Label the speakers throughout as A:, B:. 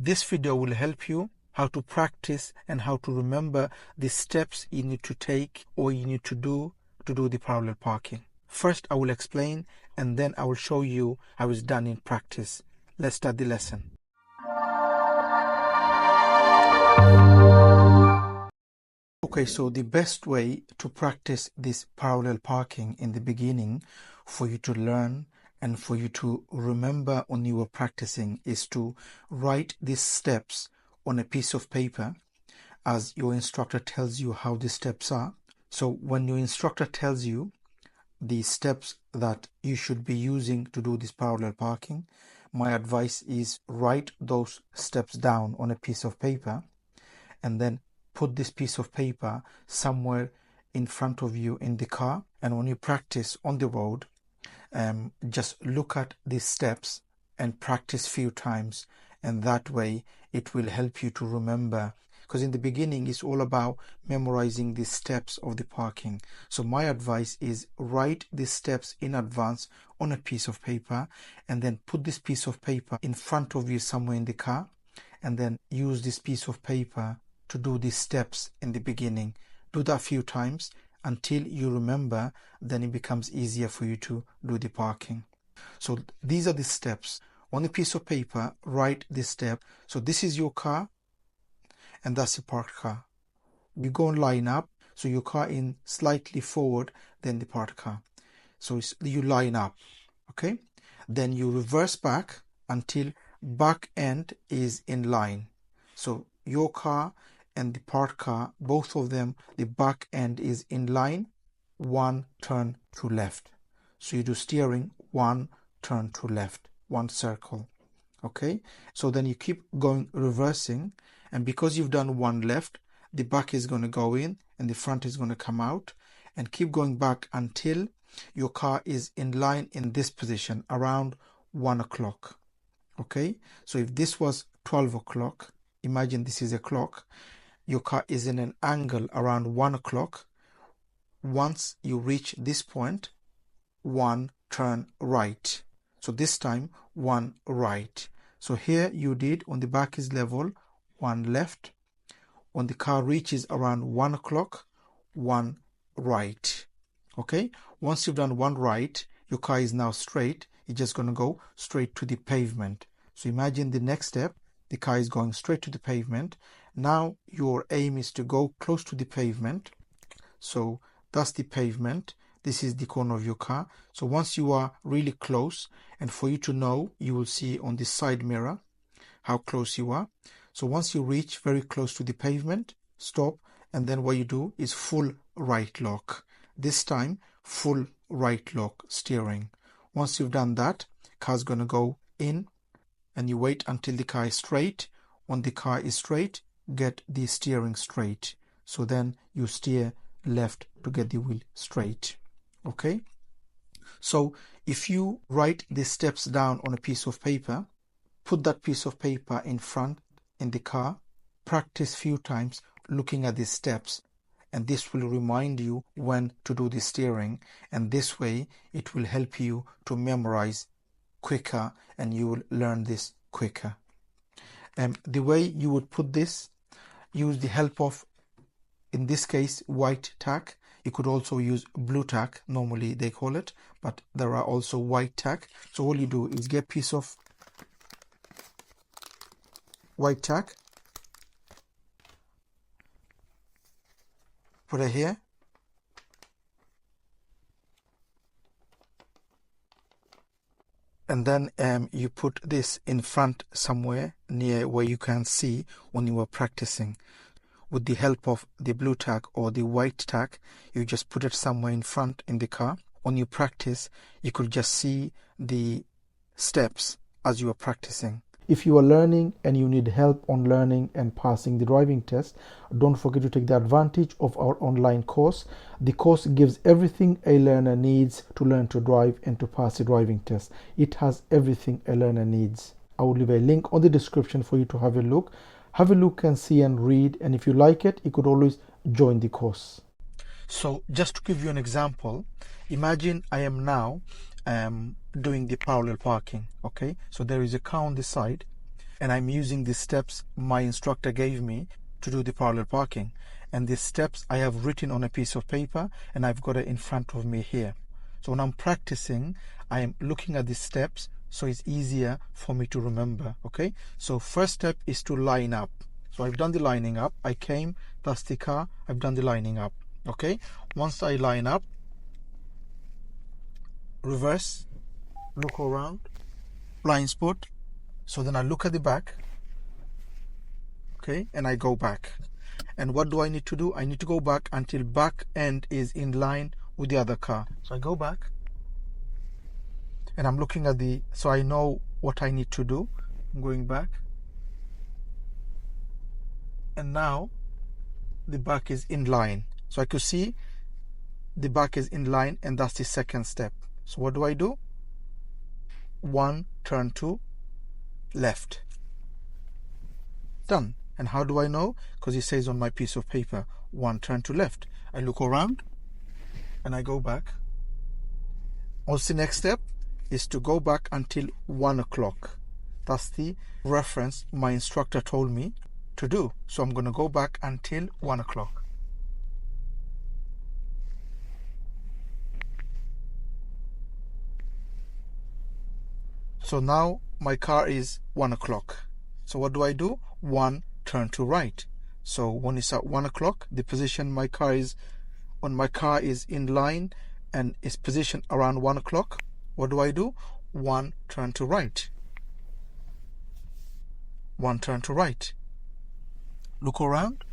A: This video will help you how to practice and how to remember the steps you need to take or you need to do the parallel parking. First, I will explain and then I will show you how it's done in practice. Let's start the lesson. Okay, so the best way to practice this parallel parking in the beginning for you to learn and for you to remember when you were practicing is to write these steps on a piece of paper as your instructor tells you how the steps are. So when your instructor tells you the steps that you should be using to do this parallel parking, my advice is write those steps down on a piece of paper and then put this piece of paper somewhere in front of you in the car. And when you practice on the road, just look at these steps and practice few times, and that way it will help you to remember, because in the beginning it's all about memorizing the steps of the parking. So my advice is write these steps in advance on a piece of paper and then put this piece of paper in front of you somewhere in the car, and then use this piece of paper to do these steps in the beginning. Do that a few times until you remember, then it becomes easier for you to do the parking. So these are the steps. On a piece of paper, write this step. So this is your car and that's your parked car. You go and line up, so your car in slightly forward than the parked car. So you line up, okay? Then you reverse back until back end is in line. So your car and the parked car, both of them, the back end is in line, one turn to left. So you do steering, one turn to left, one circle. Okay, so then you keep going reversing, and because you've done one left, the back is going to go in and the front is going to come out, and keep going back until your car is in line in this position around 1 o'clock. Okay, so if this was 12 o'clock, imagine this is a clock, your car is in an angle around 1 o'clock. Once you reach this point, one turn right. So this time, one right. So here you did, on the back is level, one left. When the car reaches around 1 o'clock, one right. Okay, once you've done one right, your car is now straight. It's just going to go straight to the pavement. So imagine the next step, the car is going straight to the pavement. Now your aim is to go close to the pavement. So that's the pavement. This is the corner of your car. So once you are really close, and for you to know, you will see on the side mirror how close you are. So once you reach very close to the pavement, stop, and then what you do is full right lock. This time, full right lock steering. Once you've done that, car's going to go in, and you wait until the car is straight. When the car is straight, get the steering straight. So then you steer left to get the wheel straight. Okay, so if you write the steps down on a piece of paper, put that piece of paper in front in the car, practice few times looking at the steps, and this will remind you when to do the steering, and this way it will help you to memorize quicker and you will learn this quicker. The way you would put this, use the help of, in this case, white tack. You could also use blue tack, normally they call it, but there are also white tack. So all you do is get a piece of white tack, put it here, and then you put this in front somewhere near where you can see when you are practicing. With the help of the blue tack or the white tack, you just put it somewhere in front in the car. When you practice, you could just see the steps as you are practicing. If you are learning and you need help on learning and passing the driving test, don't forget to take the advantage of our online course. The course gives everything a learner needs to learn to drive and to pass the driving test. It has everything a learner needs. I will leave a link on the description for you to have a look. Have a look and see and read, and if you like it, you could always join the course. So just to give you an example, imagine I am now doing the parallel parking. Okay, so there is a car on the side and I'm using the steps my instructor gave me to do the parallel parking. And the steps I have written on a piece of paper, and I've got it in front of me here. So when I'm practicing, I am looking at the steps, so it's easier for me to remember. Okay, so first step is to line up. So I've done the lining up. I came, that's the car, I've done the lining up. Okay, once I line up, reverse, look around, blind spot. So then I look at the back, okay, and I go back. And what do I need to do? I need to go back until back end is in line with the other car. So I go back and I'm looking at the, so I know what I need to do. I'm going back. And now the back is in line. So I could see the back is in line, and that's the second step. So what do I do? One, turn to left. Done. And how do I know? Because it says on my piece of paper, one, turn to left. I look around and I go back. What's the next step? Is to go back until 1 o'clock. That's the reference my instructor told me to do. So I'm going to go back until 1 o'clock. So now my car is 1 o'clock. So what do I do? One, turn to right. So when it's at 1 o'clock, the position my car is on, my car is in line and is positioned around 1 o'clock. What do I do? One, turn to right. One, turn to right. Look around.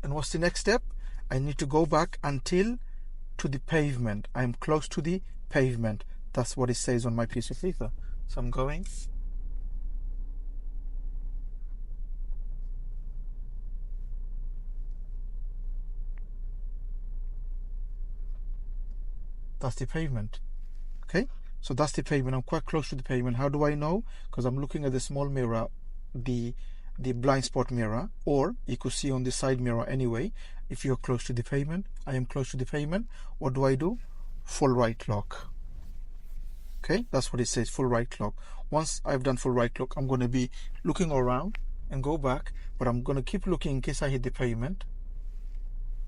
A: And what's the next step? I need to go back until to the pavement. I'm close to the pavement. That's what it says on my piece of paper. So I'm going. That's the pavement. Okay, so that's the pavement. I'm quite close to the pavement. How do I know? Because I'm looking at the small mirror, the blind spot mirror, or you could see on the side mirror anyway. If you're close to the pavement, I am close to the pavement. What do I do? Full right lock. Okay, that's what it says, full right lock. Once I've done full right lock, I'm going to be looking around and go back, but I'm going to keep looking in case I hit the pavement,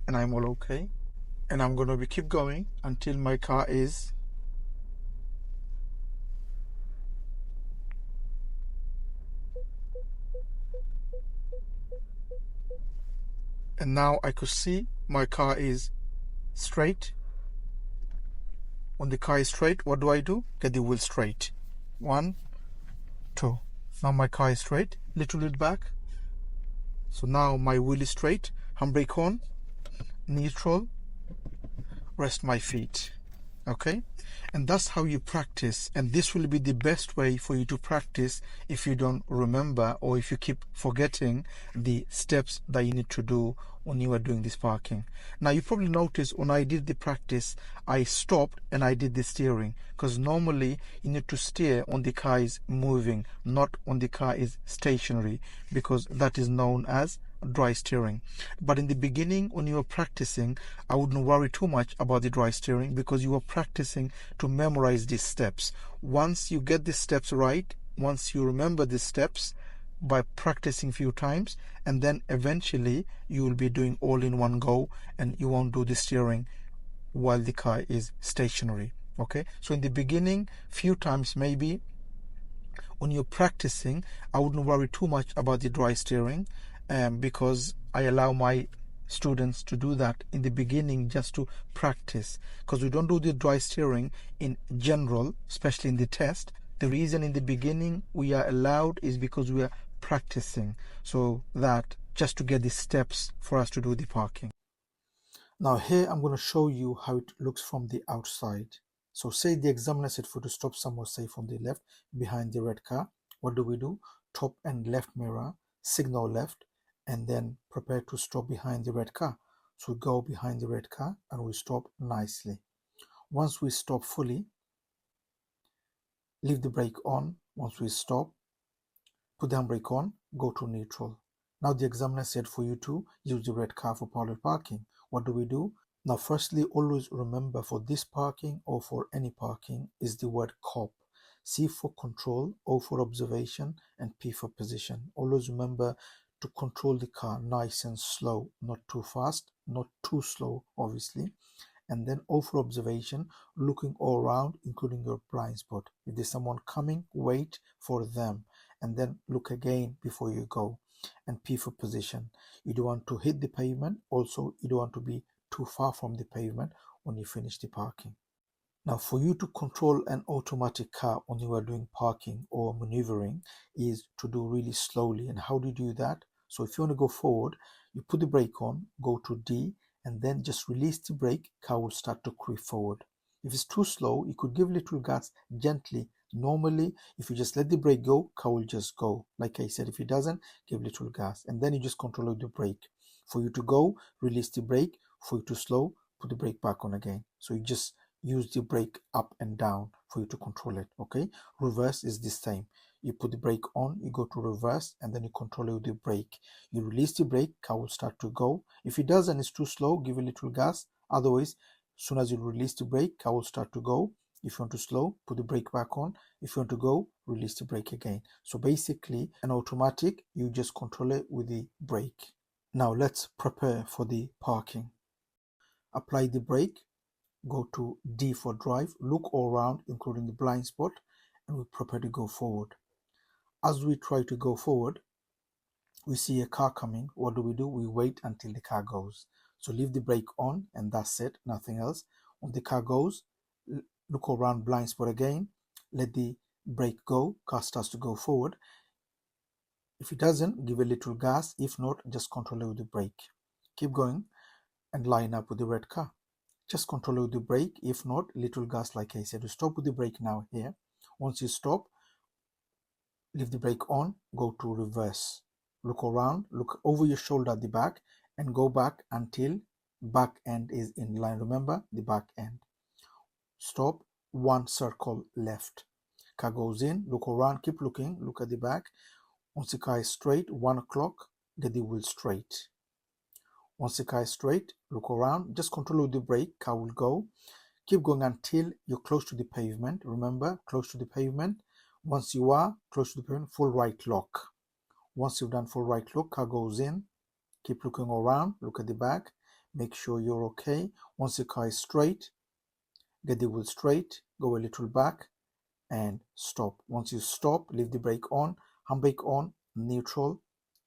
A: and I'm all okay. And I'm going to be keep going until my car is and now I could see my car is straight. When the car is straight, what do I do? Get the wheel straight. 1, 2. Now my car is straight. Little bit back. So now my wheel is straight. Handbrake on. Neutral. Rest my feet. Okay, and that's how you practice, and this will be the best way for you to practice if you don't remember or if you keep forgetting the steps that you need to do when you are doing this parking. Now you probably noticed when I did the practice, I stopped and I did the steering, because normally you need to steer when the car is moving, not when the car is stationary, because that is known as dry steering. But in the beginning, when you are practicing, I wouldn't worry too much about the dry steering, because you are practicing to memorize these steps. Once you get the steps right, once you remember the steps by practicing few times, and then eventually you will be doing all in one go, and you won't do the steering while the car is stationary. Okay, so in the beginning, few times maybe when you're practicing, I wouldn't worry too much about the dry steering, because I allow my students to do that in the beginning just to practice, because we don't do the dry steering in general, especially in the test. The reason in the beginning we are allowed is because we are practicing, so that just to get the steps for us to do the parking. Now here I'm going to show you how it looks from the outside. So say the examiner said for to stop somewhere safe on the left behind the red car. What do? Top and left mirror, signal left, and then prepare to stop behind the red car. So we go behind the red car and we stop nicely. Once we stop fully, leave the brake on. Once we stop, put the handbrake on, go to neutral. Now the examiner said for you to use the red car for parallel parking. What do? Now firstly, always remember for this parking or for any parking is the word cop. C for control, O for observation, and P for position. Always remember to control the car nice and slow, not too fast, not too slow, obviously. And then O for observation, looking all around, including your blind spot. If there's someone coming, wait for them, and then look again before you go. And P for position. You don't want to hit the pavement. Also, you don't want to be too far from the pavement when you finish the parking. Now, for you to control an automatic car when you are doing parking or maneuvering is to do really slowly. And how do you do that? So if you want to go forward, you put the brake on, go to D, and then just release the brake, car will start to creep forward. If it's too slow, you could give little gas gently. Normally, if you just let the brake go, car will just go. Like I said, if it doesn't, give little gas. And then you just control the brake. For you to go, release the brake. For you to slow, put the brake back on again. So you just use the brake up and down for you to control it. Okay, reverse is the same. You put the brake on, you go to reverse, and then you control it with the brake. You release the brake, car will start to go. If it does and it's too slow, give a little gas. Otherwise, as soon as you release the brake, car will start to go. If you want to slow, put the brake back on. If you want to go, release the brake again. So basically, an automatic, you just control it with the brake. Now let's prepare for the parking. Apply the brake. Go to D for drive, look all around, including the blind spot, and we prepare to go forward. As we try to go forward, we see a car coming. What do? We wait until the car goes. So leave the brake on, and that's it, nothing else. When the car goes, look around, blind spot again, let the brake go, car starts to go forward. If it doesn't, give a little gas. If not, just control it with the brake. Keep going and line up with the red car. Just control with the brake. If not, little gas, like I said. You stop with the brake now here. Once you stop, leave the brake on, go to reverse. Look around, look over your shoulder at the back, and go back until back end is in line. Remember, the back end. Stop, one circle left. Car goes in, look around, keep looking, look at the back. Once the car is straight, 1 o'clock, get the wheel straight. Once the car is straight, look around, just control with the brake, car will go. Keep going until you're close to the pavement. Remember, close to the pavement. Once you are close to the pavement, full right lock. Once you've done full right lock, car goes in. Keep looking around, look at the back, make sure you're okay. Once the car is straight, get the wheel straight, go a little back, and stop. Once you stop, leave the brake on, handbrake on, neutral.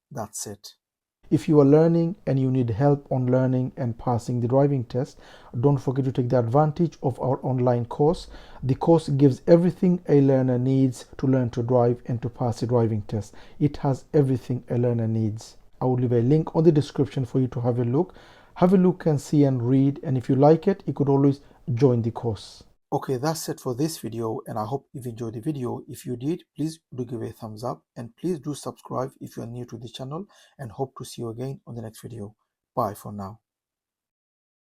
A: That's it. If you are learning and you need help on learning and passing the driving test, don't forget to take the advantage of our online course. The course gives everything a learner needs to learn to drive and to pass the driving test. It has everything a learner needs. I will leave a link on the description for you to have a look. Have a look and see and read, and if you like it, you could always join the course. Okay, that's it for this video, and I hope you've enjoyed the video. If you did, please do give a thumbs up, and please do subscribe if you are new to the channel, and hope to see you again on the next video. Bye for now.